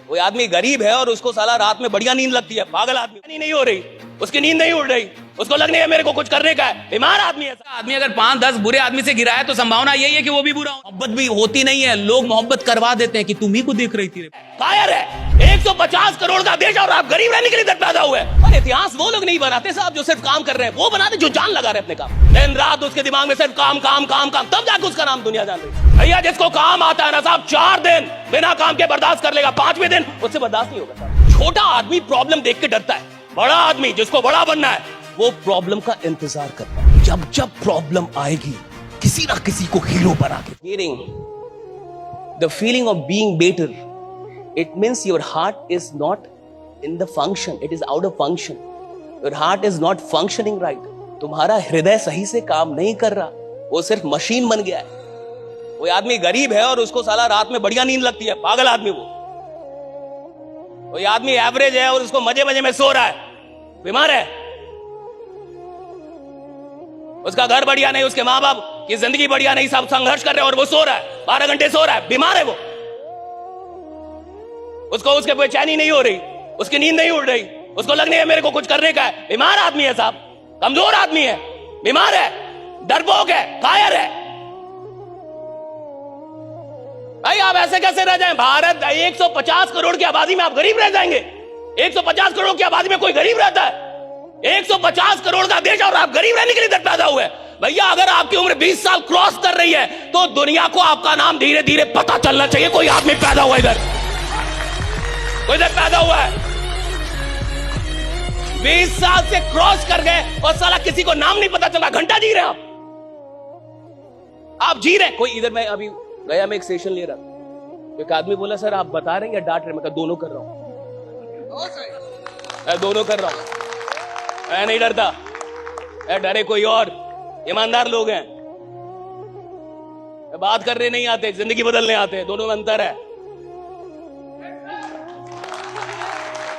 कोई आदमी गरीब है और उसको साला रात में बढ़िया नींद लगती है, पागल आदमी, नींद नहीं हो रही, उसकी नींद नहीं उड़ रही, उसको लगने है मेरे को कुछ करने का है, बीमार आदमी है। आदमी अगर 5-10 बुरे आदमी से गिरा है तो संभावना यही है कि वो भी बुरा हो। मोहब्बत भी होती नहीं है, लोग मोहब्बत करवा देते हैं कि तुम ही को देख रही थी। कायर है, 150 करोड़ का देश और आप गरीब रहने के लिए इधर पैदा हुए। और इतिहास वो लोग नहीं बनाते साहब जो सिर्फ काम कर रहे हैं, वो बनाते जो जान लगा रहे अपने काम। दिन रात उसके दिमाग में सिर्फ काम काम काम काम, तब जाकर उसका नाम दुनिया जान रही। भैया जिसको काम आता है ना साहब, 4 दिन बिना काम के बर्दाश्त कर लेगा, 5वें दिन उससे बर्दाश्त नहीं होगा साहब। छोटा आदमी प्रॉब्लम देख के डरता है, बड़ा आदमी जिसको बड़ा बनना है वो प्रॉब्लम का इंतजार करता है। जब जब प्रॉब्लम आएगी किसी ना किसी को हीरो बना के। Hearing the feeling of being better, it means your heart is not in the function, it is out of function. Your heart is not functioning right. तुम्हारा हृदय सही से काम नहीं कर रहा, वो सिर्फ मशीन बन गया है। कोई आदमी गरीब है और उसको साला रात में बढ़िया नींद लगती है, पागल आदमी वो। कोई आदमी एवरेज है और उसको मजे मजे में सो रहा है, बीमार है। उसका घर बढ़िया नहीं, उसके माँ बाप की जिंदगी बढ़िया नहीं, सब संघर्ष कर रहे हैं और वो सो रहा है, 12 घंटे सो रहा है, बीमार है वो। उसको उसके बेचैनी नहीं हो रही, उसकी नींद नहीं उड़ रही, उसको लगने है मेरे को कुछ करने का है, बीमार आदमी है साहब, कमजोर आदमी है, बीमार है, डरपोक है, कायर है। भाई आप ऐसे कैसे रह जाएं? भारत 150 करोड़ की आबादी में आप गरीब रह जाएंगे? 150 करोड़ की आबादी में कोई गरीब रहता है? 150 करोड़ का देश और आप गरीब रहने के लिए इधर पैदा हुए। भैया अगर आपकी उम्र 20 साल क्रॉस कर रही है तो दुनिया को आपका नाम धीरे धीरे पता चलना चाहिए। कोई आदमी पैदा हुआ इधर, कोई इधर पैदा हुआ है, 20 साल से क्रॉस कर गए और साला किसी को नाम नहीं पता चला। घंटा जी रहे आप जी रहे। कोई इधर, मैं अभी गया, मैं एक सेशन ले रहा था, एक आदमी बोला सर आप बता रहे हैं या डांट रहे? मैं कहा दोनों कर रहा हूं, दोनों कर रहा हूं। मैं नहीं डरता, डरे कोई और, ईमानदार लोग हैं। बात करने नहीं आते, जिंदगी बदलने आते हैं। दोनों में अंतर है,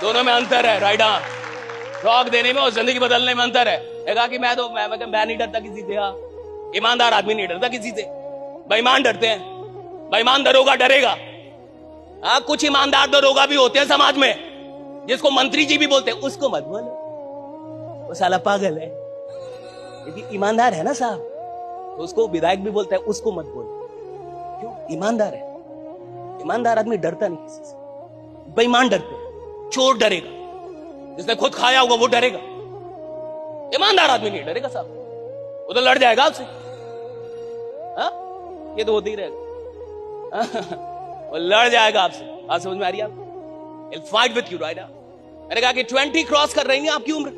दोनों में अंतर है। राइट, हाँ, रॉक देने में और जिंदगी बदलने में अंतर है। कहा कि मैं नहीं डरता किसी से। हाँ, ईमानदार आदमी नहीं डरता किसी से, बेईमान डरते हैं। बेईमान दरोगा डरेगा। हाँ, कुछ ईमानदार दरोगा भी होते हैं समाज में, जिसको मंत्री जी भी बोलते हैं, उसको मत बोलो, वो साला पागल है। क्योंकि ईमानदार है ना साहब, तो उसको विधायक भी बोलता है, उसको मत बोलो। क्यों? ईमानदार है। ईमानदार आदमी डरता नहीं किसी से, बेईमान डरते हैं। चोर डरेगा, जिसने खुद खाया होगा वो डरेगा। ईमानदार आदमी नहीं डरेगा साहब, वो तो लड़ जाएगा आपसे। हाँ, ये तो होती ही रहेगा। वो लड़ जाएगा आपसे। बात समझ में आ रही है आपको? He'll fight with you, right? मैंने कहा कि 20 क्रॉस कर रही है आपकी उम्र,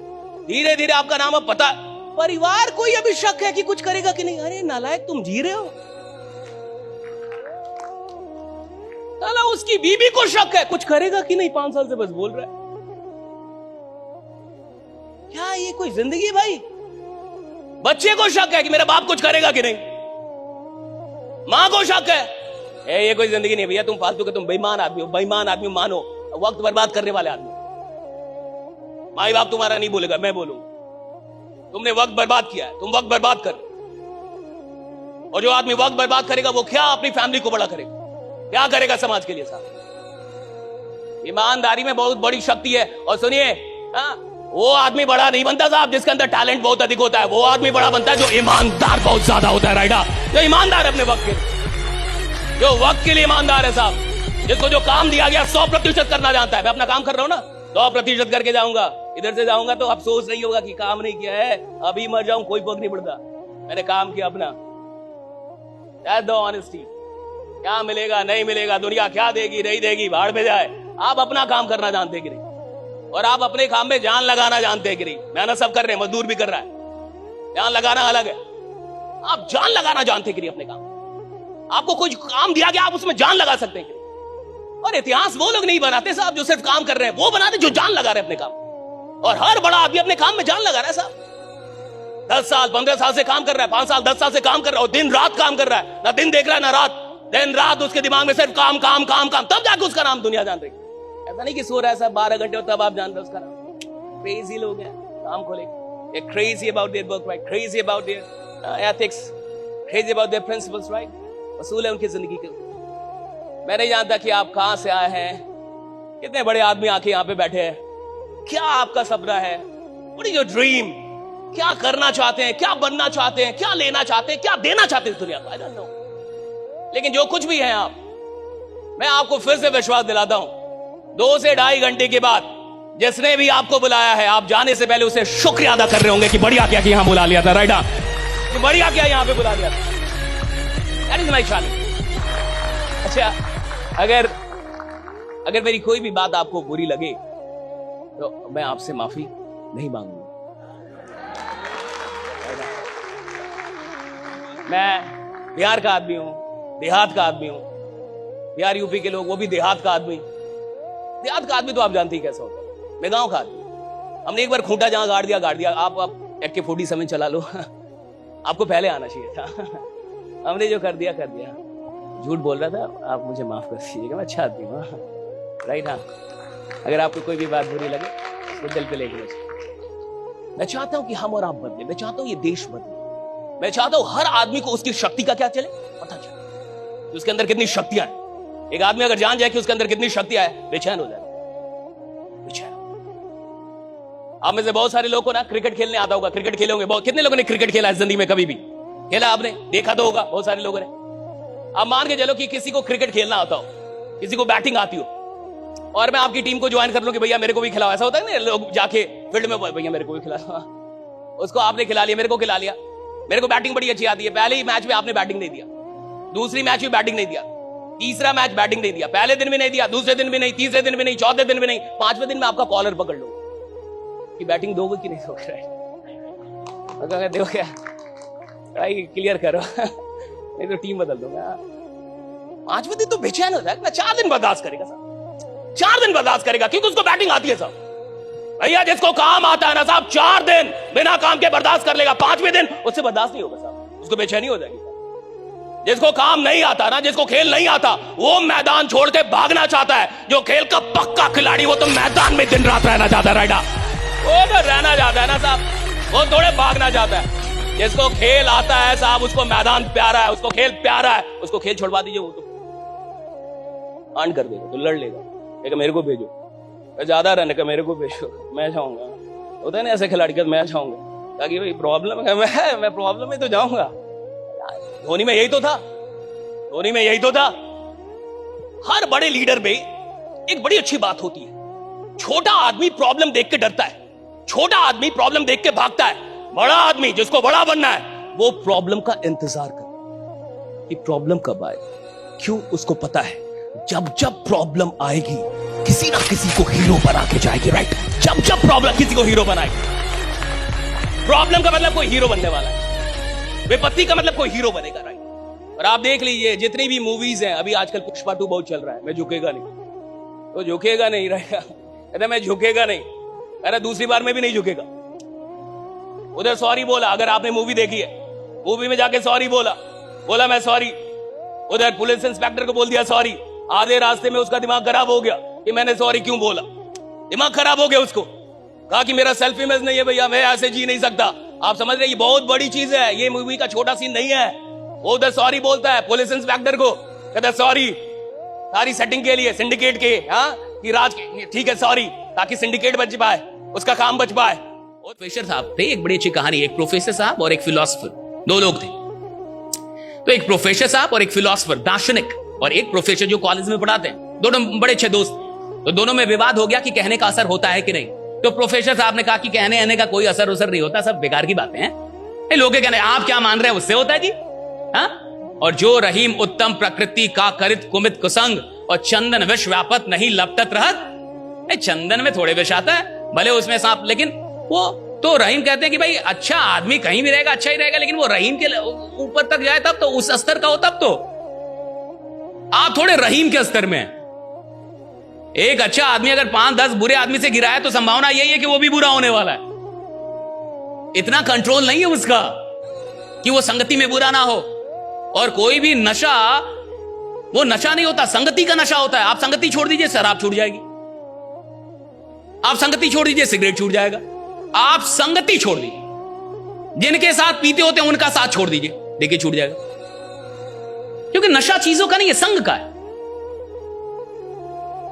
धीरे धीरे आपका नाम अब पता। परिवार को यह भी शक है कि कुछ करेगा कि नहीं। अरे नालायक, तुम जी रहे हो। साला उसकी बीबी को शक है कुछ करेगा कि नहीं, 5 साल से बस बोल रहा है। क्या ये कोई जिंदगी है भाई? बच्चे को शक है कि मेरा बाप कुछ करेगा कि नहीं, मां को शक है। ये कोई जिंदगी नहीं भैया, तुम फालतू के, तुम बेईमान आदमी हो, बेईमान आदमी मानो, वक्त बर्बाद करने वाले आदमी। माई बाप तुम्हारा नहीं बोलेगा, मैं बोलूंगा। तुमने वक्त बर्बाद किया है, तुम वक्त बर्बाद कर। और जो आदमी वक्त बर्बाद करेगा वो क्या अपनी फैमिली को बड़ा करेगा, क्या करेगा समाज के लिए साहब? ईमानदारी में बहुत बड़ी शक्ति है। और सुनिए, वो आदमी बड़ा नहीं बनता साहब जिसके अंदर टैलेंट बहुत अधिक होता है, वो आदमी बड़ा बनता है जो ईमानदार बहुत ज्यादा होता है। राइडा, जो ईमानदार है अपने वक्त के लिए, जो वक्त के लिए ईमानदार है साहब, जिसको जो काम दिया गया 100% करना जानता है। मैं अपना काम कर रहा हूं ना, 100% करके जाऊंगा। इधर से जाऊंगा तो अफसोस नहीं होगा कि काम नहीं किया है, अभी मर जाऊं कोई फर्क नहीं पड़ता, मैंने काम किया अपना। That's the honesty। क्या मिलेगा नहीं मिलेगा, दुनिया क्या देगी नहीं देगी, भाड़ में जाए। आप अपना काम करना जानते कि नहीं, और आप अपने काम में जान लगाना जानते कि नहीं। मेहनत सब कर रहे हैं, मजदूर भी कर रहा है, जान लगाना अलग है। आप जान लगाना जानते कि नहीं अपने काम? आपको कोई काम दिया गया, आप उसमें जान लगा सकते हैं कि नहीं? और इतिहास वो लोग नहीं बनाते साहब जो सिर्फ काम कर रहे हैं, वो बनाते जो जान लगा रहे हैं अपने काम। और हर बड़ा आदमी अपने काम में जान लगा रहा है साहब। 10 साल 15 साल से काम कर रहा है, 5 साल 10 साल से काम कर रहा है, और दिन रात काम कर रहा है, ना दिन देख रहा है ना रात। दिन रात उसके दिमाग में सिर्फ काम काम काम काम, तब जाके उसका नाम दुनिया जान रही। ऐसा नहीं कि सो रहा है साहब 12 घंटे और तब आप जान रहे उसका नाम। क्रेजी लोग हैं काम को लेकर, crazy about their work, right, crazy about their ethics, crazy about their principles, right. वसूल है उनकी जिंदगी के। मैं नहीं जानता कि आप कहां से आए हैं, कितने बड़े आदमी आके यहां पे बैठे हैं। क्या आपका सपना है? What is your dream? क्या करना चाहते हैं, क्या बनना चाहते हैं, क्या लेना चाहते हैं, क्या देना चाहते हैं दुनिया को? I don't know. लेकिन जो कुछ भी है आप, मैं आपको फिर से विश्वास दिलाता हूं, 2 से 2.5 घंटे के बाद जिसने भी आपको बुलाया है, आप जाने से पहले उसे शुक्रिया अदा कर रहे होंगे कि बढ़िया क्या कि यहां बुला लिया था, राइट? कि बढ़िया क्या यहां पे बुला लिया था। That is my challenge. अच्छा, अगर मेरी कोई भी बात आपको बुरी लगे तो मैं आपसे माफी नहीं मांगूंगा। मैं बिहार का आदमी हूं, देहात का आदमी हूं। बिहार यूपी के लोग, वो भी देहात का आदमी। देहात का आदमी तो आप जानते ही कैसा होता है। मैं गांव का आदमी। हमने एक बार खूंटा जहां गाड़ दिया। आप AK-47 चला लो। आपको पहले आना चाहिए था। हमने जो कर दिया झूठ बोल रहा था, आप मुझे माफ कर दीजिएगा, मैं अच्छा आदमी हूँ, राइट? हाँ, अगर आपको कोई भी बात बुरी लगे तो दिल पे लेके बचे। मैं चाहता हूं कि हम और आप बदले। मैं चाहता हूं ये देश बदले। मैं चाहता हूं हर आदमी को उसकी शक्ति का क्या चले, पता चले कि उसके अंदर कितनी शक्तियां हैं। एक आदमी अगर जान जाए कि उसके अंदर कितनी शक्तियां है, बेचैन हो जाए, बेचैन। आप में से बहुत सारे लोगों को ना क्रिकेट खेलने आता होगा, क्रिकेट खेले होंगे। कितने लोगों ने क्रिकेट खेला है जिंदगी में? कभी भी खेला आपने? देखा तो होगा बहुत सारे लोगों ने। आप मान के चलो कि किसी को क्रिकेट खेलना आता हो, किसी को बैटिंग आती हो, और मैं आपकी टीम को ज्वाइन कर लूं कि भैया मेरे को भी खिलाओ। ऐसा होता है ना, लोग जाके फील्ड में, भैया मेरे को भी खिला। उसको आपने खिला लिया, मेरे को खिला लिया। मेरे को बैटिंग बड़ी अच्छी आती है। पहले ही मैच में आपने बैटिंग नहीं दिया, दूसरी मैच में बैटिंग नहीं दिया, तीसरा मैच बैटिंग नहीं दिया, पहले दिन भी नहीं दिया, दूसरे दिन भी नहीं, तीसरे दिन भी नहीं, चौथे दिन भी नहीं, 5वें दिन में आपका कॉलर पकड़ लो कि बैटिंग दोगे कि नहीं दोगे। देखो क्या भाई, क्लियर करो, नहीं तो टीम बदल दूंगा। 5वें दिन तो बेचैन हो जाएगा। 4 दिन बर्दाश्त करेगा साहब, 4 दिन बर्दाश्त करेगा, क्योंकि उसको बैटिंग आती है साहब। भैया जिसको काम आता है ना साहब, 4 दिन बिना काम के बर्दाश्त कर लेगा। 5वें दिन उससे बर्दाश्त नहीं होगा साहब, उसको बेचैनी हो जाएगी। जिसको काम नहीं आता ना, जिसको खेल नहीं आता, वो मैदान छोड़ के भागना चाहता है। जो खेल का पक्का खिलाड़ी, वो तो मैदान में दिन रात रहना चाहता है, राइट? वो तो रहना चाहता है ना साहब, वो थोड़े भागना चाहता है। जिसको खेल आता है साहब, उसको मैदान प्यारा है, उसको खेल प्यारा है, उसको खेल छोड़वा दीजिए, वो तो आंट कर देगा, तो लड़ लेगा। मेरे को भेजो, ज्यादा रन का मेरे को भेजो, मैं जाऊंगा। होता है ना ऐसे खिलाड़ी का, मैं जाऊंगा, ताकि भाई प्रॉब्लम है, मैं प्रॉब्लम में तो जाऊंगा। धोनी में यही तो था, धोनी में यही तो था। हर बड़े लीडर में एक बड़ी अच्छी बात होती है, छोटा आदमी प्रॉब्लम देख के डरता है, छोटा आदमी प्रॉब्लम देख के भागता है। बड़ा आदमी जिसको बड़ा बनना है, वो प्रॉब्लम का इंतजार करता कि प्रॉब्लम कब आए। क्यों? उसको पता है जब जब प्रॉब्लम आएगी, किसी ना किसी को हीरो बना के जाएगी, राइट? जब जब प्रॉब्लम किसी को हीरो बनाएगी। प्रॉब्लम का मतलब कोई हीरो बनने वाला है, विपत्ति का मतलब कोई हीरो बनेगा, राइट? और आप देख लीजिए जितनी भी मूवीज हैं, अभी आजकल पुष्पा 2 बहुत चल रहा है। मैं झुकेगा नहीं, तो झुकेगा नहीं, राइट? कहता मैं झुकेगा नहीं, अरे दूसरी बार में भी नहीं झुकेगा। उधर सॉरी बोला, अगर आपने मूवी देखी है, मूवी में जाके सॉरी बोला मैं सॉरी। उधर पुलिस इंस्पेक्टर को बोल दिया सॉरी। आधे रास्ते में उसका दिमाग खराब हो गया कि मैंने सॉरी क्यों बोला। दिमाग खराब हो गया उसको, कहा कि मेरा सेल्फ इमेज नहीं है भैया, मैं ऐसे जी नहीं सकता। आप समझ रहे, ये बहुत बड़ी चीज है, ये मूवी का छोटा सीन नहीं है। वो उधर सॉरी बोलता है पुलिस इंस्पेक्टर को, कहता है सॉरी सारी सेटिंग के लिए, सिंडिकेट के, हाँ कि राज के, ठीक है सॉरी, ताकि सिंडिकेट बच पाए, उसका काम बच पाए। प्रोफेसर साहब थे, एक बड़ी अच्छी कहानी, एक प्रोफेसर साहब और एक फिलोसफर, 2 लोग थे। तो एक प्रोफेसर साहब और एक फिलोसफर, दार्शनिक, और एक प्रोफेसर जो कॉलेज में पढ़ाते हैं, दोनों बड़े अच्छे दोस्त। तो दोनों में विवाद हो गया कि कहने का असर होता है कि नहीं। तो प्रोफेसर साहब ने कहा कि कहने का कोई असर नहीं होता, सब बेकार की बातें हैं। लोग कहने आप क्या मान रहे हैं, उससे होता है जी, हाँ? और जो रहीम उत्तम प्रकृति का करित कुमित कुसंग, और चंदन विष व्यापत नहीं लपटत रहत। चंदन में थोड़े विष आता है, भले उसमें सांप, लेकिन वो तो रहीम कहते हैं कि भाई अच्छा आदमी कहीं भी रहेगा, अच्छा ही रहेगा, लेकिन वो रहीम के ऊपर तक जाए तब तो, उस स्तर का हो तब तो। आप थोड़े रहीम के स्तर में। एक अच्छा आदमी अगर 5-10 बुरे आदमी से गिरा है, तो संभावना यही है कि वो भी बुरा होने वाला है। इतना कंट्रोल नहीं है उसका कि वो संगति में बुरा ना हो। और कोई भी नशा, वो नशा नहीं होता, संगति का नशा होता है। आप संगति छोड़ दीजिए, शराब छूट जाएगी। आप संगति छोड़ दीजिए, सिगरेट छूट जाएगा। आप संगति छोड़ दीजिए, जिनके साथ पीते होते हैं उनका साथ छोड़ दीजिए, देखिए छूट जाएगा। क्योंकि नशा चीजों का नहीं है, संग का है।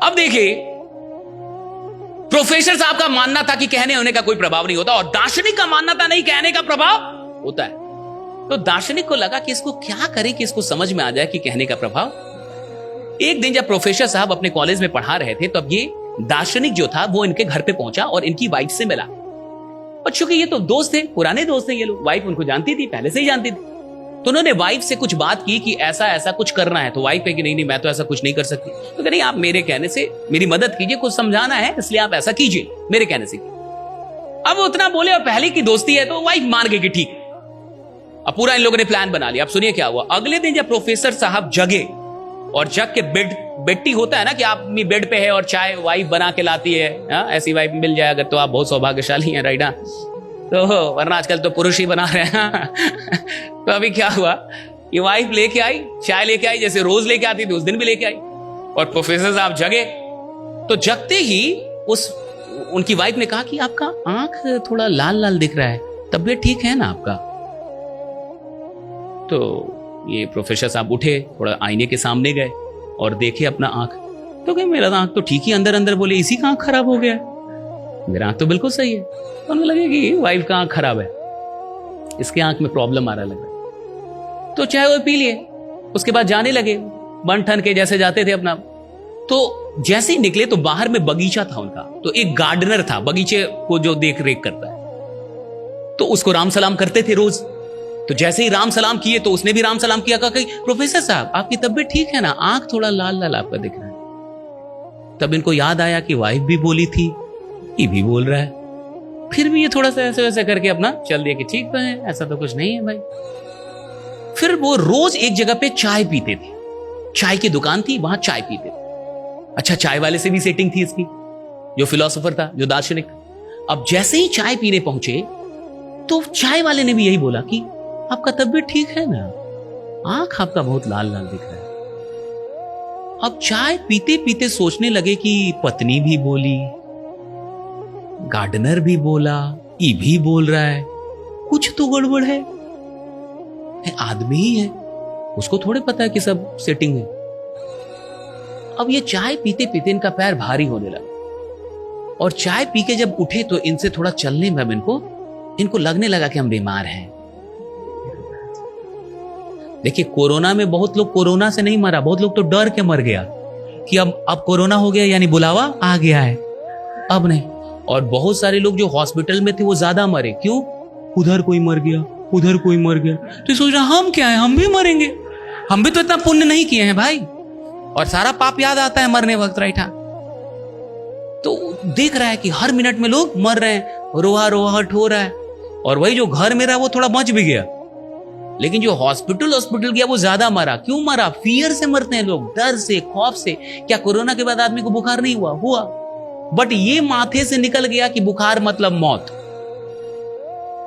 अब देखिए प्रोफेसर साहब का मानना था कि कहने होने का कोई प्रभाव नहीं होता, और दार्शनिक का मानना था नहीं, कहने का प्रभाव होता है। तो दार्शनिक को लगा कि इसको क्या करें कि इसको समझ में आ जाए कि कहने का प्रभाव। एक दिन जब प्रोफेसर साहब अपने कॉलेज में पढ़ा रहे थे, तब ये दार्शनिक जो था वो इनके घर पे पहुंचा और इनकी वाइफ से मिला। और चूंकि ये तो दोस्त थे, पुराने दोस्त थे ये लोग, वाइफ उनको जानती थी, पहले से ही जानती थी, तो उन्होंने वाइफ से कुछ बात की कि ऐसा ऐसा कुछ करना है। तो वाइफ है कि नहीं नहीं, मैं तो ऐसा कुछ नहीं कर सकती। तो नहीं, आप मेरे कहने से मेरी मदद कीजिए, कुछ समझाना है इसलिए आप ऐसा कीजिए, मेरे कहने से। अब वो उतना बोले और पहले की दोस्ती है तो वाइफ मान गई कि ठीक। अब पूरा इन लोगों ने प्लान बना लिया। अब सुनिए क्या हुआ। अगले दिन जब प्रोफेसर साहब जगे और जग के बेटी होता है ना कि आप अपनी बेड पे है और चाय वाइफ बना के लाती है, ऐसी वाइफ मिल जाए अगर तो आप बहुत सौभाग्यशाली हैं, राइट? तो वरना आजकल तो पुरुष ही बना रहे हैं। तो अभी क्या हुआ, ये वाइफ लेके आई, चाय लेके आई, जैसे रोज लेके आती थी उस दिन भी लेके आई। और प्रोफेसर साहब जगे, तो जगते ही उनकी वाइफ ने कहा कि आपका आंख थोड़ा लाल लाल दिख रहा है, तबीयत ठीक है ना आपका? तो ये प्रोफेसर साहब उठे, थोड़ा आईने के सामने गए और देखे अपना आंख, तो कहे मेरा आंख तो ठीक ही। अंदर अंदर बोले इसी का आंख खराब हो गया है, मेरा आंख तो बिल्कुल सही है। तो उन्हें लगे कि वाइफ का आंख खराब है, इसके आंख में प्रॉब्लम आ रहा लगा। तो चाय वो पी लिए, उसके बाद जाने लगे बन ठन के जैसे जाते थे अपना। तो जैसे ही निकले तो बाहर में बगीचा था उनका, तो एक गार्डनर था बगीचे को जो देख रेख करता है, तो उसको राम सलाम करते थे रोज। तो जैसे ही राम सलाम किए तो उसने भी राम सलाम किया, कहा कि प्रोफेसर साहब आपकी तबीयत ठीक है ना, आंख थोड़ा लाल लाल आपका दिख रहा है। तब इनको याद आया कि वाइफ भी बोली थी, ये भी बोल रहा है। फिर भी ये थोड़ा सा ऐसे वैसे करके अपना चल दिया कि ठीक तो है, ऐसा तो कुछ नहीं है भाई। फिर वो रोज एक जगह पे चाय पीते थे, चाय की दुकान थी वहां चाय पीते थे। अच्छा, चाय वाले से भी सेटिंग थी इसकी, जो फिलोसोफर था, जो दार्शनिक। अब जैसे ही चाय पीने पहुंचे तो चाय वाले ने भी यही बोला कि आपका तबीयत ठीक है ना, आंख आपका बहुत लाल लाल दिख रहा है। अब चाय पीते पीते सोचने लगे कि पत्नी भी बोली, गार्डनर भी बोला, ये भी बोल रहा है, कुछ तो गड़बड़ है। आदमी ही है, उसको थोड़े पता है कि सब सेटिंग है। अब ये चाय पीते पीते इनका पैर भारी होने लगा, और चाय पी के जब उठे तो इनसे थोड़ा चलने में इनको लगने लगा कि हम बीमार हैं। देखिए, कोरोना में बहुत लोग कोरोना से नहीं मरा, बहुत लोग तो डर के मर गया कि अब कोरोना हो गया यानी बुलावा आ गया है, अब नहीं। और बहुत सारे लोग जो हॉस्पिटल में थे वो ज्यादा मरे, क्यों? उधर कोई मर गया, उधर कोई मर गया, तो सोच रहा हम क्या है, हम भी मरेंगे, हम भी तो इतना पुण्य नहीं किए हैं भाई। और सारा पाप याद आता है मरने वक्त, राइट? तो देख रहा है कि हर मिनट में लोग मर रहे हैं, रोहा रोहट हो रहा है। और वही जो घर में रहा वो थोड़ा बच भी गया, लेकिन जो हॉस्पिटल गया वो ज्यादा मरा। क्यों मरा? फियर से मरते हैं लोग, डर से, खौफ से। क्या कोरोना के बाद आदमी को बुखार नहीं हुआ? बट ये माथे से निकल गया कि बुखार मतलब मौत,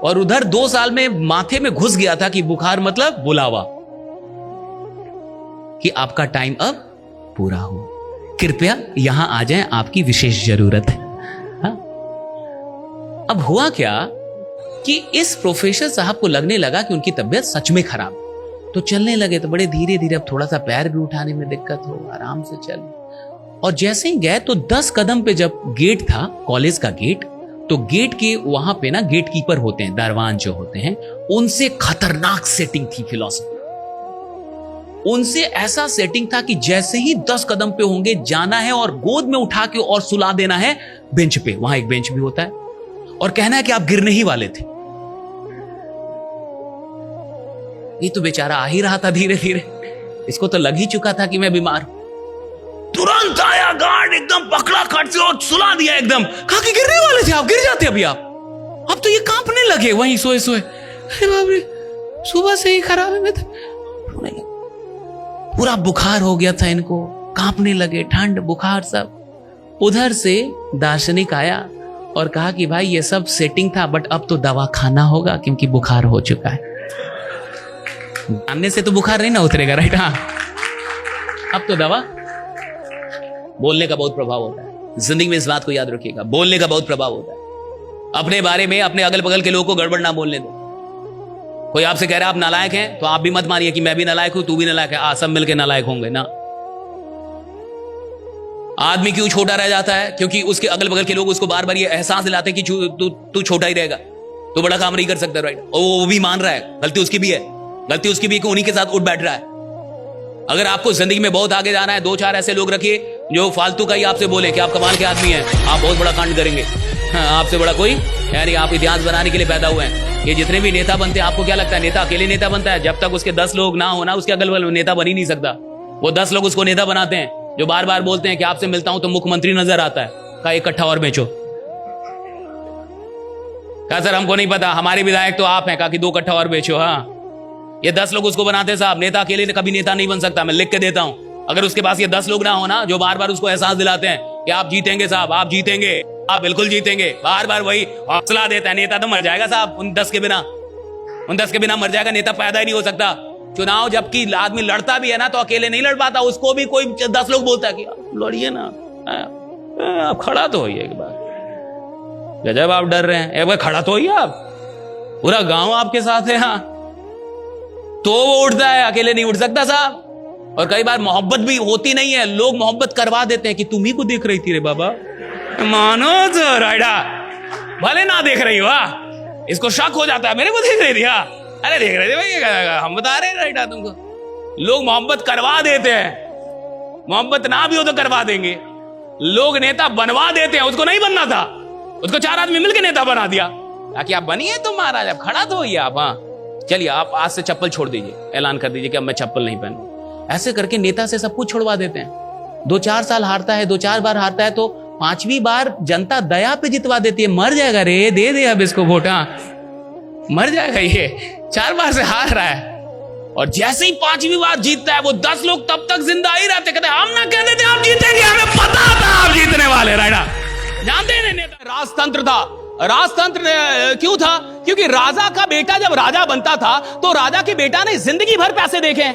और उधर 2 साल में माथे में घुस गया था कि बुखार मतलब बुलावा, कि आपका टाइम अब पूरा हो, कृपया यहां आ जाएं, आपकी विशेष जरूरत है। हाँ? अब हुआ क्या कि इस प्रोफेसर साहब को लगने लगा कि उनकी तबीयत सच में खराब, तो चलने लगे तो बड़े धीरे धीरे, अब थोड़ा सा पैर भी उठाने में दिक्कत हो, आराम से चल। और जैसे ही गए तो 10 कदम पे जब गेट था, कॉलेज का गेट, तो गेट के वहां पे ना गेट कीपर होते हैं, दरवान जो होते हैं, उनसे खतरनाक सेटिंग थी फिलॉसफी। उनसे ऐसा सेटिंग था कि जैसे ही 10 कदम पे होंगे, जाना है और गोद में उठा के और सुला देना है बेंच पे, वहां एक बेंच भी होता है, और कहना है कि आप गिरने ही वाले थे। ये तो बेचारा आ ही रहा था धीरे धीरे, इसको तो लग ही चुका था कि मैं बीमार हूं। तुरंत आया गार्ड, एकदम पकड़ा खट से और सुला दिया एकदम, कहा कि गिरने वाले थे आप, गिर जाते अभी आप। अब तो ये कांपने लगे वहीं सोए सोए, अरे बाप रे, सुबह से ही खराब है, मैं तो पूरा बुखार हो गया था इनको, कांपने लगे, ठंड बुखार सब। उधर से दार्शनिक आया और कहा कि भाई ये सब सेटिंग था, बट अब तो दवा खाना होगा क्योंकि बुखार हो चुका है। जानने से तो बुखार नहीं ना उतरेगा, राइट? हाँ, अब तो दवा। बोलने का बहुत प्रभाव होता है जिंदगी में, इस बात को याद रखिएगा, बोलने का बहुत प्रभाव होता है। अपने बारे में, अपने अगल बगल के लोगों को गड़बड़ ना बोलने दो। कोई आपसे कह रहा है आप नालायक हैं, तो आप भी मत मानिए कि मैं भी नालायक हूं, तू भी नालायक है, सब मिलके नालायक होंगे ना। आदमी क्यों छोटा रह जाता है? क्योंकि उसके अगल बगल के लोग उसको बार बार ये एहसास दिलाते हैं कि तू छोटा ही रहेगा, तू बड़ा काम नहीं कर सकता, राइट? और वो भी मान रहा है गलती उसकी भी है, गलती उसकी भी कि उन्हीं के साथ उठ बैठ रहा है। अगर आपको जिंदगी में बहुत आगे जाना है, 2-4 ऐसे लोग रखिए जो फालतू का ही आपसे बोले कि आप कमाल के आदमी हैं, आप बहुत बड़ा कांड करेंगे। हाँ, आपसे बड़ा कोई यानी आप इतिहास बनाने के लिए पैदा हुए हैं। ये जितने भी नेता बनते हैं, आपको क्या लगता है नेता अकेले नेता बनता है? जब तक उसके 10 लोग ना हो ना, उसके अगल बगल में नेता बन ही नहीं सकता। वो 10 लोग उसको नेता बनाते हैं, जो बार बार बोलते हैं कि आपसे मिलता हूं तो मुख्यमंत्री नजर आता है। कहा एक कट्ठा और बेचो। कहा सर हमको नहीं पता, हमारे विधायक तो आप हैं। कहा कि 2 कट्ठा और बेचो। हाँ, ये 10 लोग उसको बनाते हैं साहब। नेता अकेले कभी नेता नहीं बन सकता, मैं लिख के देता हूं। अगर उसके पास ये 10 लोग ना हो ना, जो बार बार उसको एहसास दिलाते हैं कि आप जीतेंगे साहब, आप जीतेंगे, आप बिल्कुल जीतेंगे, बार बार वही हौसला देता है, नेता तो मर जाएगा साहब। उन 10 के बिना मर जाएगा, नेता पैदा ही नहीं हो सकता। चुनाव जबकि आदमी लड़ता भी है ना, तो अकेले नहीं लड़ पाता, उसको भी कोई 10 लोग बोलता है कि लड़िए ना, आप खड़ा तो होइए एक बार। गजब आप डर रहे हैं, एक बार खड़ा तो होइए आप, पूरा गांव आपके साथ है। हाँ, तो वो उठता है, अकेले नहीं उठ सकता साहब। और कई बार मोहब्बत भी होती नहीं है, लोग मोहब्बत करवा देते हैं कि तुम ही को देख रही थी रे बाबा, मानो तो राइडा, भले ना देख रही हो। इसको शक हो जाता है, मेरे को देख रही थी। अरे देख रहे थे भाई, हम बता रहे हैं राइडा तुमको। लोग मोहब्बत करवा देते हैं, मोहब्बत ना भी हो तो करवा देंगे। लोग नेता बनवा देते हैं, उसको नहीं बनना था, उसको 4 आदमी मिलकर नेता बना दिया ताकि आप बनिए तुम महाराज, आप खड़ा तो होइए आप। हाँ चलिए, आप आज से चप्पल छोड़ दीजिए, ऐलान कर दीजिए कि अब मैं चप्पल नहीं पहनूं। ऐसे करके नेता से सब कुछ छोड़वा देते हैं। 2-4 साल हारता है, 2-4 बार हारता है, तो 5वीं बार जनता दया पे जितवा देती है। मर जाएगा रे, दे दे अब इसको वोट, मर जाएगा ये, 4 बार से हार रहा है। और जैसे ही 5वीं बार जीतता है, वो 10 लोग तब तक जिंदा ही रहते, कहते हम ना कहते थे आप जीतेंगे, हमें पता था आप जीतने वाले। राइडा जानते हैं नेता, राजतंत्र था। राजतंत्र क्यों था? क्योंकि राजा का बेटा जब राजा बनता था, तो राजा के बेटा ने जिंदगी भर पैसे देखे।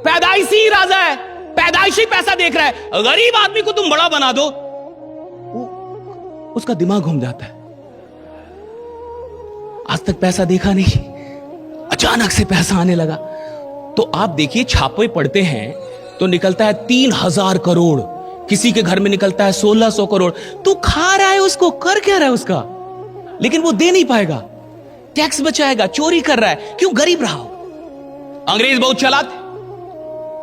पैदाइशी राजा है, पैदाइशी पैसा देख रहा है। गरीब आदमी को तुम बड़ा बना दो, उसका दिमाग घूम जाता है। आज तक पैसा देखा नहीं, अचानक से पैसा आने लगा। तो आप देखिए, छापे पड़ते हैं तो निकलता है 3000 करोड़, किसी के घर में निकलता है 1600 करोड़। तू खा रहा है उसको, कर क्या रहा है उसका, लेकिन वो दे नहीं पाएगा, टैक्स बचाएगा, चोरी कर रहा है। क्यों? गरीब रहा हो। अंग्रेज बहुत चालाक थे,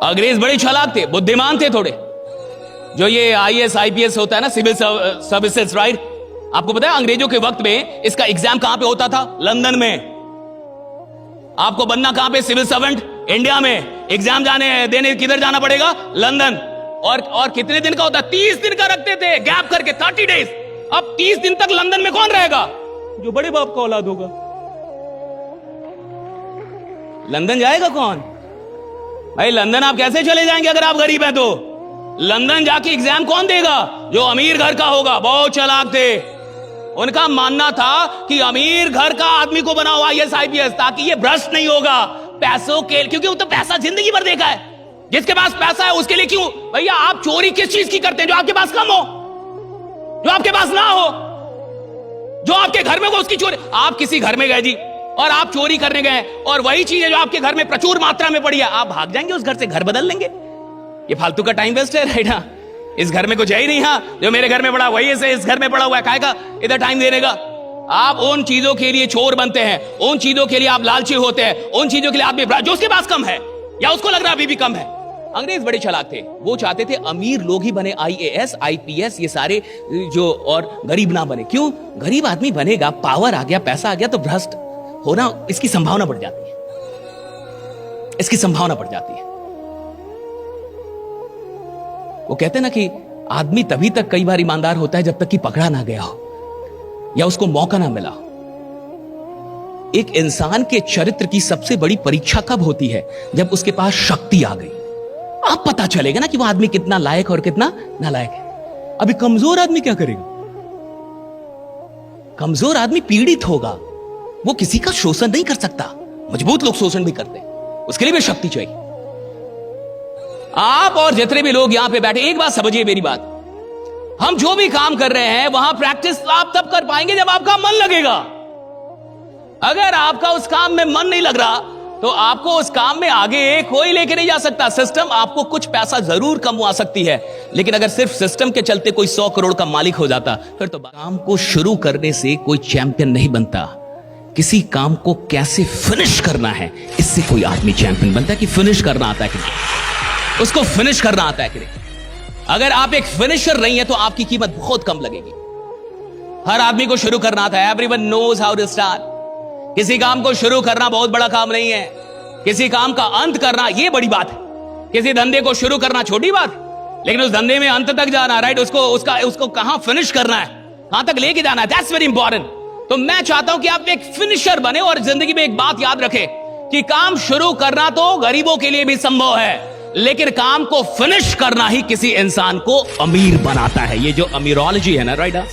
अंग्रेज बड़े चालाक थे, बुद्धिमान थे थोड़े। जो ये IAS IPS होता है ना, सिविल सर्विसेज, राइट? आपको पता है अंग्रेजों के वक्त में इसका एग्जाम कहां पे होता था? लंदन में। आपको बनना कहां पे? सिविल सर्वेंट, इंडिया में। एग्जाम देने किधर जाना पड़ेगा? लंदन। और कितने दिन का होता है? 30 दिन का रखते थे गैप करके, 30 डेज। अब 30 दिन तक लंदन में कौन रहेगा? जो बड़े बाप का औलाद होगा। लंदन जाएगा कौन भाई? लंदन आप कैसे चले जाएंगे अगर आप गरीब हैं तो? लंदन जाके एग्जाम कौन देगा? जो अमीर घर का होगा। बहुत चालाक थे, उनका मानना था कि अमीर घर का आदमी को बनाओ IAS IPS, ताकि ये भ्रष्ट नहीं होगा पैसों के, क्योंकि वो तो पैसा जिंदगी भर देखा है। जिसके पास पैसा है उसके लिए क्यों भैया आप चोरी किस चीज की करते हैं? जो आपके पास कम हो, जो आपके पास ना हो, जो आपके घर में हो उसकी चोरी। आप किसी घर में गए जी और आप चोरी करने गए, और वही चीज है जो आपके घर में प्रचुर मात्रा में पड़ी है, आप भाग जाएंगे उस घर से, घर बदल लेंगे। ये फालतू का टाइम वेस्ट है, राइट? इस घर में कुछ है ही नहीं। हाँ, जो मेरे घर में पड़ा वही इस घर में पड़ा हुआ है, काहेगा इधर टाइम देने का? आप उन चीजों के लिए चोर बनते हैं, उन चीजों के लिए आप लालची होते हैं, उन चीजों के लिए आदमी जो उसके पास कम है या उसको लग रहा है अभी भी कम है। अंग्रेज बड़े चालाक थे, वो चाहते थे अमीर लोग ही बने IAS IPS ये सारे, जो और गरीब ना बने। क्यों? गरीब आदमी बनेगा, पावर आ गया, पैसा आ गया, तो भ्रष्ट होना इसकी संभावना बढ़ जाती है, इसकी संभावना बढ़ जाती है। वो कहते हैं ना कि आदमी तभी तक कई बार ईमानदार होता है जब तक कि पकड़ा ना गया हो या उसको मौका ना मिला। एक इंसान के चरित्र की सबसे बड़ी परीक्षा कब होती है? जब उसके पास शक्ति आ गई। अब पता चलेगा ना कि वो आदमी कितना लायक और कितना नालायक है। अभी कमजोर आदमी क्या करेगा? कमजोर आदमी पीड़ित होगा, वो किसी का शोषण नहीं कर सकता। मजबूत लोग शोषण भी करते हैं, उसके लिए भी शक्ति चाहिए। आप और जितने भी लोग यहां पे बैठे, एक बात समझिए मेरी बात, हम जो भी काम कर रहे हैं वहां प्रैक्टिस आप तब कर पाएंगे जब आपका मन लगेगा। अगर आपका उस काम में मन नहीं लग रहा तो आपको उस काम में आगे कोई लेके नहीं जा सकता। सिस्टम आपको कुछ पैसा जरूर कमवा सकती है, लेकिन अगर सिर्फ सिस्टम के चलते कोई 100 करोड़ का मालिक हो जाता, फिर तो काम को शुरू करने से कोई चैंपियन नहीं बनता। किसी काम को कैसे फिनिश करना है, इससे कोई आदमी चैंपियन बनता है। कि फिनिश करना आता है कि नहीं, उसको फिनिश करना आता है कि नहीं। अगर आप एक फिनिशर नहीं है तो आपकी कीमत बहुत कम लगेगी। हर आदमी को शुरू करना आता है। Everyone knows how to start. किसी काम को शुरू करना बहुत बड़ा काम नहीं है, किसी काम का अंत करना यह बड़ी बात है। किसी धंधे को शुरू करना छोटी बात है, लेकिन उस धंधे में अंत तक जाना, राइट, उसको कहां फिनिश करना है, कहां तक लेके जाना है, दैट्स वेरी इंपॉर्टेंट। तो मैं चाहता हूं कि आप एक फिनिशर बने और जिंदगी में एक बात याद रखें कि काम शुरू करना तो गरीबों के लिए भी संभव है, लेकिन काम को फिनिश करना ही किसी इंसान को अमीर बनाता है। ये जो अमीरोलॉजी है ना, राइट,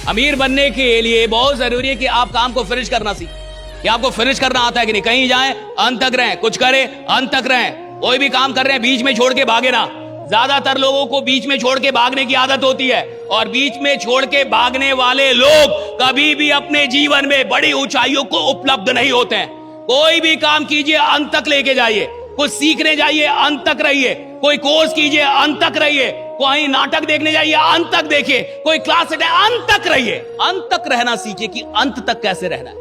अमीर बनने के लिए बहुत जरूरी है कि आप काम को फिनिश करना सीखें, कि आपको फिनिश करना आता है कि नहीं। कहीं जाएं अंत तक रहें, कुछ करें अंत तक रहें। कोई भी काम कर रहे हैं बीच में छोड़ के भागे ना। ज्यादातर लोगों को बीच में छोड़ के भागने की आदत होती है, और बीच में छोड़ के भागने वाले लोग कभी भी अपने जीवन में बड़ी ऊंचाइयों को उपलब्ध नहीं होते हैं। कोई भी काम कीजिए अंत तक लेके जाइए, कुछ सीखने जाइए अंत तक रहिए, कोई कोर्स कीजिए अंत तक रहिए, कोई नाटक देखने जाइए अंत तक देखिए, कोई क्लास अंत तक रहिए। अंत तक रहना सीखिए कि अंत तक कैसे रहना है।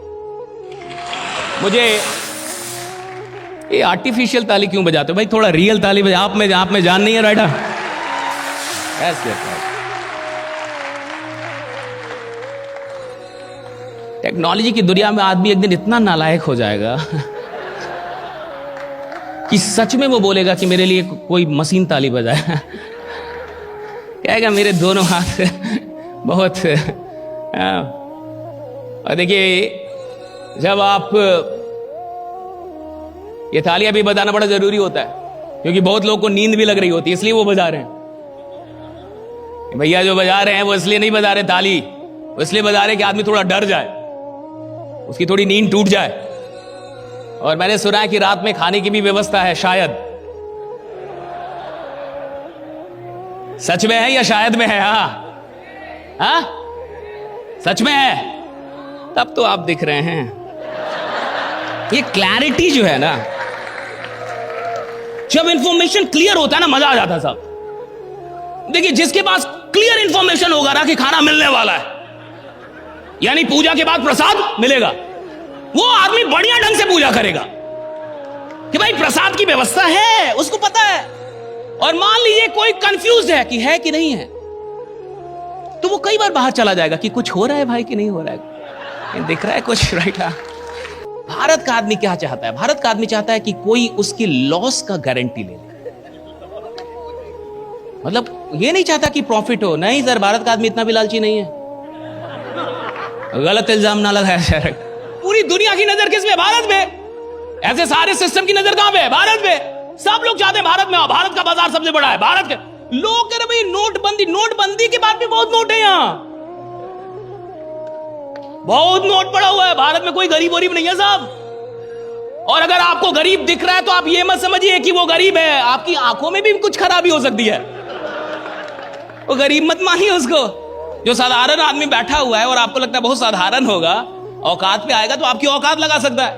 मुझे ये आर्टिफिशियल ताली क्यों बजाते हो भाई, थोड़ा रियल ताली बजा। आप में जान नहीं है, राइडा ऐसे। टेक्नोलॉजी की दुनिया में आदमी एक दिन इतना नालायक हो जाएगा कि सच में वो बोलेगा कि मेरे लिए कोई मशीन ताली बजाए। कहेगा मेरे दोनों हाथ बहुत। और देखिए, जब आप ये तालियां भी बजाना बड़ा जरूरी होता है, क्योंकि बहुत लोगों को नींद भी लग रही होती है, इसलिए वो बजा रहे हैं। भैया जो बजा रहे हैं वो इसलिए नहीं बजा रहे ताली, वो इसलिए बजा रहे कि आदमी थोड़ा डर जाए, उसकी थोड़ी नींद टूट जाए। और मैंने सुना है कि रात में खाने की भी व्यवस्था है, शायद। सच में है या शायद में है? हाँ, सच में है। तब तो आप दिख रहे हैं। ये क्लैरिटी जो है ना, जब इंफॉर्मेशन क्लियर होता है ना, मजा आ जाता है साहब। देखिए, जिसके पास क्लियर इंफॉर्मेशन होगा ना कि खाना मिलने वाला है, यानी पूजा के बाद प्रसाद मिलेगा, वो आदमी बढ़िया ढंग से पूजा करेगा कि भाई प्रसाद की व्यवस्था है, उसको पता है। और मान लीजिए कोई कंफ्यूज है कि है कि नहीं है, तो वो कई बार बाहर चला जाएगा कि कुछ हो रहा है भाई कि नहीं हो रहा है, दिख रहा है कुछ, राइट। भारत का आदमी क्या चाहता है? भारत का आदमी चाहता है कि कोई उसकी लॉस का गारंटी ले ले। मतलब ये नहीं चाहता कि प्रॉफिट हो। नहीं सर, भारत का आदमी इतना भी लालची नहीं है। गलत इल्जाम ना लगाया सर। पूरी दुनिया की नजर किस में? भारत में। ऐसे सारे सिस्टम की नजर कहां पे है? भारत में। सब लोग चाहते हैं भारत में, भारत का बाजार सबसे बड़ा है, भारत के लोग कह रहे भाई नोटबंदी के बाद भी बहुत नोट है, यहां बहुत नोट पड़ा हुआ है। भारत में कोई गरीब नहीं है साहब। और अगर आपको गरीब दिख रहा है तो आप ये मत समझिए कि वो गरीब है, आपकी आंखों में भी कुछ खराबी हो सकती है। वो गरीब मत मानिए उसको। जो साधारण आदमी बैठा हुआ है और आपको लगता है बहुत साधारण होगा, औकात पे आएगा तो आपकी औकात लगा सकता है।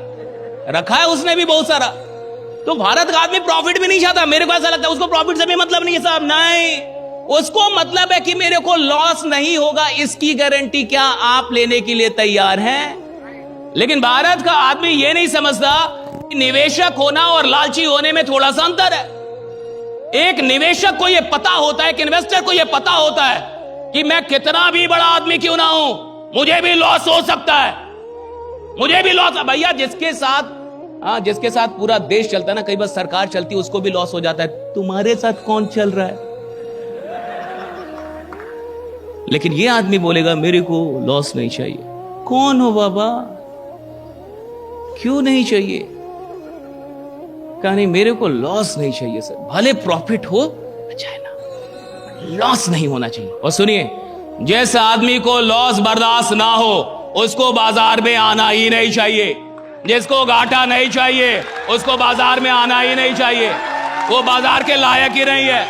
रखा है उसने भी बहुत सारा। तो भारत का आदमी प्रॉफिट भी नहीं चाहता। मेरे को ऐसा लगता है उसको प्रॉफिट से भी मतलब नहीं है साहब। नहीं, उसको मतलब है कि मेरे को लॉस नहीं होगा, इसकी गारंटी क्या आप लेने के लिए तैयार हैं? लेकिन भारत का आदमी यह नहीं समझता कि निवेशक होना और लालची होने में थोड़ा सा अंतर है। एक निवेशक को यह पता होता है, एक इन्वेस्टर को यह पता होता है कि मैं कितना भी बड़ा आदमी क्यों ना हूं, मुझे भी लॉस हो सकता है, मुझे भी लॉस। भैया जिसके साथ पूरा देश चलता है ना, कई बार सरकार चलती है, उसको भी लॉस हो जाता है। तुम्हारे साथ कौन चल रहा है? लेकिन ये आदमी बोलेगा मेरे को लॉस नहीं चाहिए। कौन हो बाबा? क्यों नहीं चाहिए? कहा नहीं, मेरे को लॉस नहीं चाहिए सर, भले प्रॉफिट हो अच्छा है ना, लॉस नहीं होना चाहिए। और सुनिए, जिस आदमी को लॉस बर्दाश्त ना हो उसको बाजार में आना ही नहीं चाहिए। जिसको घाटा नहीं चाहिए उसको बाजार में आना ही नहीं चाहिए। वो बाजार के लायक ही नहीं है,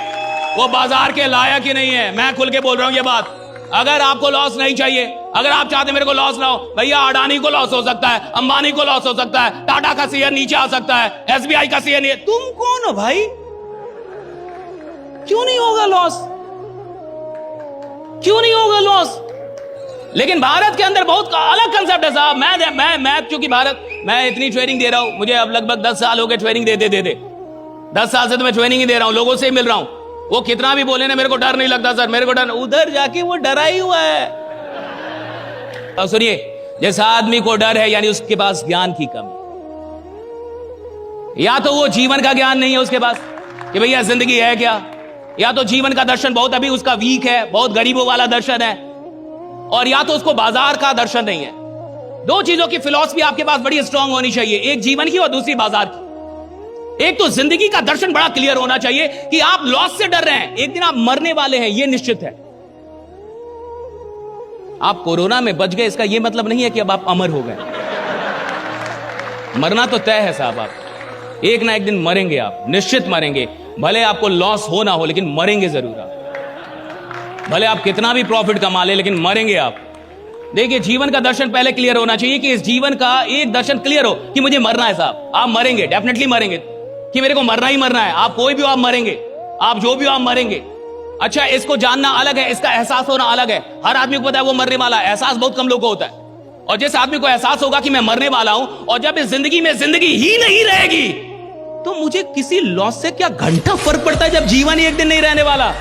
वो बाजार के लायक ही नहीं है। मैं खुल के बोल रहा हूं ये बात। अगर आपको लॉस नहीं चाहिए, अगर आप चाहते मेरे को लॉस ना हो, भैया अडानी को लॉस हो सकता है, अंबानी को लॉस हो सकता है, टाटा का शेयर नीचे आ सकता है, एसबीआई का शेयर नहीं। तुम कौन हो भाई? क्यों नहीं होगा लॉस? क्यों नहीं होगा लॉस? लेकिन भारत के अंदर बहुत अलग कंसेप्ट है साहब। मैं चूंकि मैं इतनी ट्रेनिंग दे रहा हूं, मुझे अब लगभग 10 साल हो गए ट्रेनिंग देते 10 साल से तो मैं ट्रेनिंग ही दे रहा हूं, लोगों से ही मिल रहा हूं। वो कितना भी बोले ना, मेरे को डर नहीं लगता सर, मेरे को डर। उधर जाके वो डरा ही हुआ है। अब सुनिए, जैसा आदमी को डर है यानी उसके पास ज्ञान की कमी, या तो वो जीवन का ज्ञान नहीं है उसके पास कि भैया जिंदगी है क्या, या तो जीवन का दर्शन बहुत अभी उसका वीक है, बहुत गरीबों वाला दर्शन है, और या तो उसको बाजार का दर्शन नहीं है। दो चीजों की फिलॉसफी आपके पास बड़ी स्ट्रांग होनी चाहिए, एक जीवन की और दूसरी बाजार की। एक तो जिंदगी का दर्शन बड़ा क्लियर होना चाहिए कि आप लॉस से डर रहे हैं, एक दिन आप मरने वाले हैं, यह निश्चित है। आप कोरोना में बच गए इसका यह मतलब नहीं है कि अब आप अमर हो गए। मरना तो तय है साहब, आप एक ना एक दिन मरेंगे, आप निश्चित मरेंगे। भले आपको लॉस हो ना हो, लेकिन मरेंगे जरूर आप। भले आप कितना भी प्रॉफिट कमा ले, लेकिन मरेंगे आप। देखिए, जीवन का दर्शन पहले क्लियर होना चाहिए कि इस जीवन का एक दर्शन क्लियर हो कि मुझे मरना है साहब। आप मरेंगे, डेफिनेटली मरेंगे, कि मेरे को मरना ही मरना है। आप कोई भी हो, आप मरेंगे, आप जो भी हो, आप मरेंगे। अच्छा, इसको जानना अलग है, इसका एहसास होना अलग है। हर आदमी को पता है वो मरने वाला है, एहसास बहुत कम लोगों को होता है। और जिस आदमी को एहसास होगा कि मैं मरने वाला हूं, और जब इस जिंदगी में जिंदगी ही नहीं रहेगी, तो मुझे किसी लॉस से क्या घंटा फर्क पड़ता है जब जीवन ही एक दिन नहीं रहने वाला।